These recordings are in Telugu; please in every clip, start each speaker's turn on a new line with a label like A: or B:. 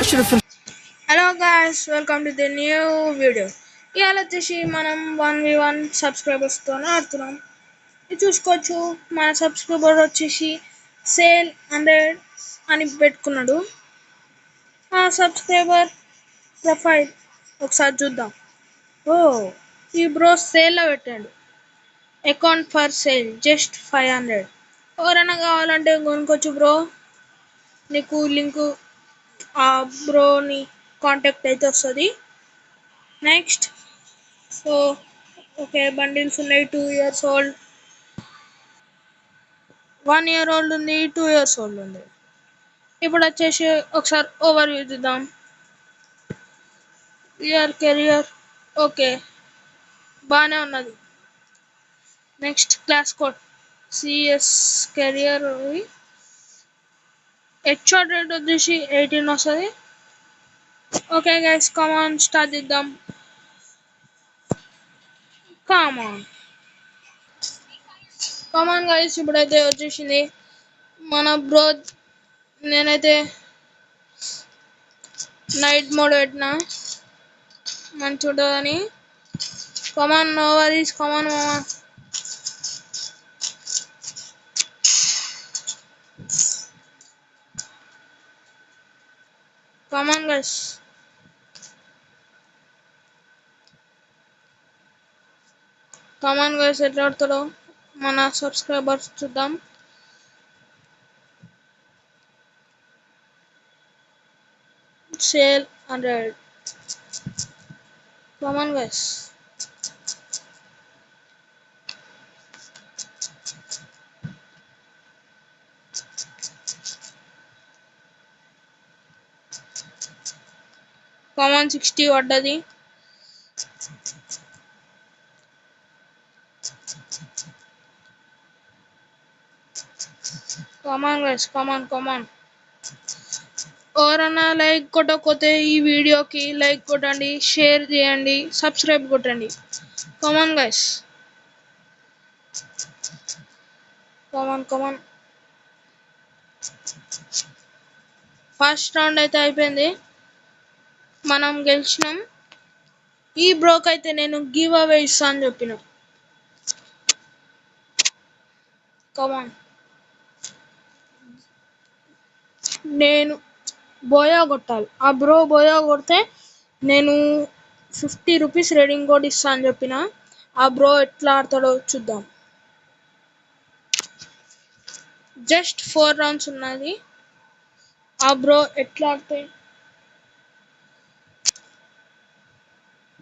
A: should have finished.
B: Hello guys, welcome to the new video. ఇవాళ వచ్చేసి మనం 1v1 సబ్స్క్రైబర్స్తో ఆడుతున్నాం. ఇది చూసుకోవచ్చు, మన సబ్స్క్రైబర్ వచ్చేసి సేల్ 100 అని పెట్టుకున్నాడు. ఆ సబ్స్క్రైబర్ ప్రొఫైల్ ఒకసారి చూద్దాం. ఓ, ఈ బ్రో సేల్లో పెట్టాడు. Account for sale just 500. ఎవరైనా కావాలంటే కొనుక్కోవచ్చు బ్రో. నీకు లింకు ఆ బ్రోని కాంటాక్ట్ అయితే వస్తుంది. నెక్స్ట్, సో ఓకే, బండిల్స్ ఉన్నాయి. 2 years old, 1 year old ఉంది, 2 years old ఉంది. ఇప్పుడు వచ్చేసి ఒకసారి ఓవర్ వ్యూ చూద్దాం. ఇయర్ కెరియర్ ఓకే, బాగానే ఉన్నది. Next, class code CS career. Headshot rate వచ్చేసి 18 వస్తుంది. ఓకే గైస్, కమాన్ స్టార్ట్ చేద్దాం. కమాన్ గైస్, ఇప్పుడైతే వచ్చేసింది మన బ్రో. నేనైతే నైట్ మోడ్ పెట్టినా మంచి ఉంటుందని. కమాన్, నో వరీస్, కమాన్ మామా. కమాన్ గైస్, ఎట్లా ఆడతాడో మన సబ్స్క్రైబర్స్ చూద్దాం. సేల్ 100. కమాన్ గైస్, కమాన్ 60 పడ్డది. కమాన్ గైస్, కమాన్. ఎవరన్నా లైక్ కొట్టకపోతే ఈ వీడియోకి లైక్ కొట్టండి, షేర్ చేయండి, సబ్స్క్రైబ్ కొట్టండి. కమాన్ గైస్, కమాన్. ఫస్ట్ రౌండ్ అయితే అయిపోయింది, మనం గెలిచినాం. ఈ బ్రోక్ అయితే నేను గివ్ అవే ఇస్తా అని చెప్పిన. కమాన్, నేను బోయా కొట్టాలి. ఆ బ్రో బోయా కొడితే నేను 50 రూపీస్ రేడింగ్ కోడ్ ఇస్తా అని చెప్పిన. ఆ బ్రో ఎట్లా ఆడతాడో చూద్దాం. జస్ట్ 4 రౌండ్స్ ఉన్నది. ఆ బ్రో ఎట్లా ఆడితే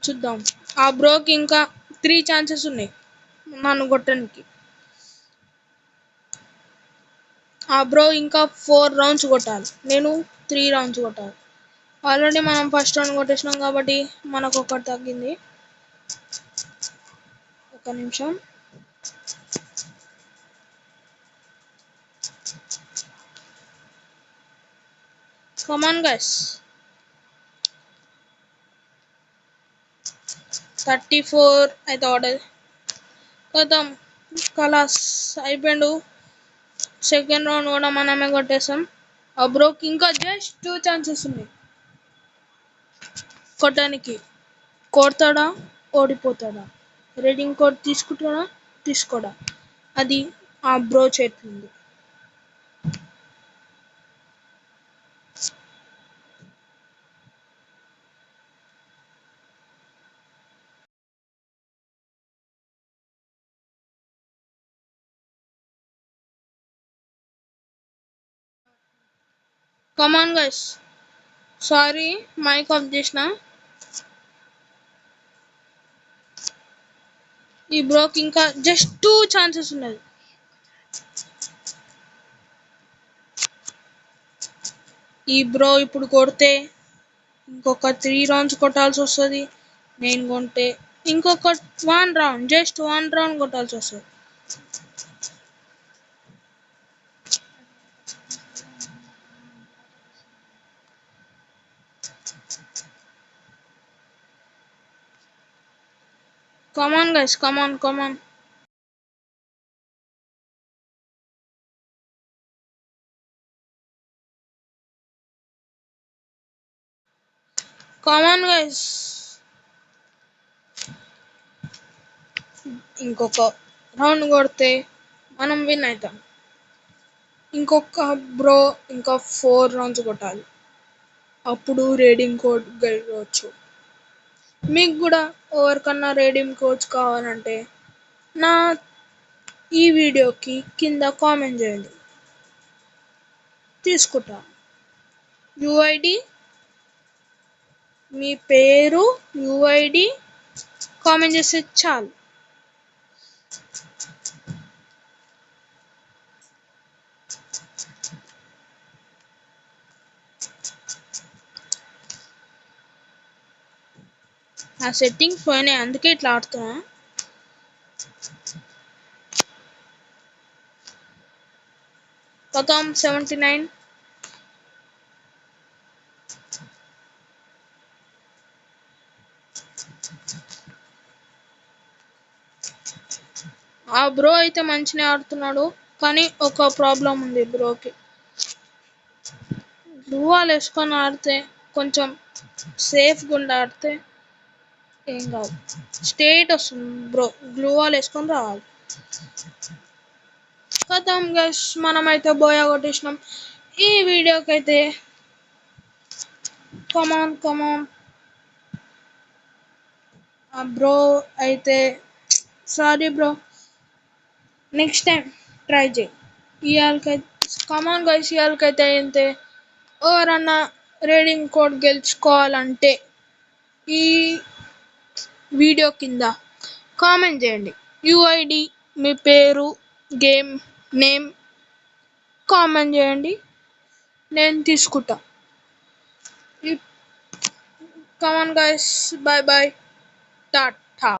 B: చూద్దాం. ఆ బ్రోకి ఇంకా 3 ఛాన్సెస్ ఉన్నాయి నన్ను కొట్టడానికి. ఆ బ్రో ఇంకా 4 రౌండ్స్ కొట్టాలి, నేను 3 రౌండ్స్ కొట్టాలి. ఆల్రెడీ మనం ఫస్ట్ రౌండ్ కొట్టేసినాం కాబట్టి మనకు ఒకటి తగ్గింది. ఒక నిమిషం. కమాన్ గైస్, 34 అయితే ఆర్డర్ కొద్దాం. కలాస్ అయిపోయిండు. సెకండ్ రౌండ్ కూడా మనమే కొట్టేసాం. ఆ బ్రోకి ఇంకా జస్ట్ 2 ఛాన్సెస్ ఉన్నాయి కొట్టడానికి. కొడతాడా, ఓడిపోతాడా, రేటింగ్ కోడ్ తీసుకోడా, అది ఆ బ్రో చేతుంది. Come on guys, sorry mic off చేసిన. ఈ బ్రోకి ఇంకా జస్ట్ 2 ఛాన్సెస్ ఉన్నది. ఈ బ్రో ఇప్పుడు కొడితే ఇంకొక 3 రౌండ్స్ కొట్టాల్సి వస్తుంది. నేను కొంటే ఇంకొక 1 రౌండ్, జస్ట్ 1 రౌండ్ కొట్టాల్సి వస్తుంది. కమాన్ గైస్, కమాన్. కామన్ గైస్, ఇంకొక రౌండ్ కొడితే మనం విన్ అవుతాం. ఇంకొక బ్రో ఇంకా 4 రౌండ్స్ కొట్టాలి, అప్పుడు రేడింగ్ కోడ్ గెలవచ్చు. మీకు కూడా ఎవరికన్నా రేడింగ్ కోడ్స్ కావాలంటే నా ఈ వీడియోకి కింద కామెంట్ చేయండి, తీసుకుంటా. యుఐడి, మీ పేరు, యుఐడి కామెంట్ చేస్తే చాలు. ఆ సెట్టింగ్స్ పోయినాయి, అందుకే ఇట్లా ఆడుతున్నా. మొత్తం 79. ఆ బ్రో అయితే మంచిగా ఆడుతున్నాడు, కానీ ఒక ప్రాబ్లం ఉంది బ్రోకి. గ్లూ వాల్ వేసుకొని ఆడితే కొంచెం సేఫ్గా ఉండి ఆడితే ఏం కాదు. స్టేట్ వస్తుంది బ్రో, గ్లూ వాల్ వేసుకొని రావాలి. కథం గైస్, మనమైతే బోయా కొట్టేసినాం. ఈ వీడియోకి అయితే కమాన్ కమాన్. బ్రో అయితే sorry bro, next time try చేయి. ఇవాళకైతే కమాన్ గైస్, ఇవాళకైతే అయితే ఎవరన్నా రేడింగ్ కోడ్ గెలుచుకోవాలంటే ఈ వీడియో కింద కామెంట్ చేయండి. యుఐడి, మీ పేరు, గేమ్ నేమ్ కామెంట్ చేయండి, నేను తీసుకుంటా. Come on guys, bye bye, Tata.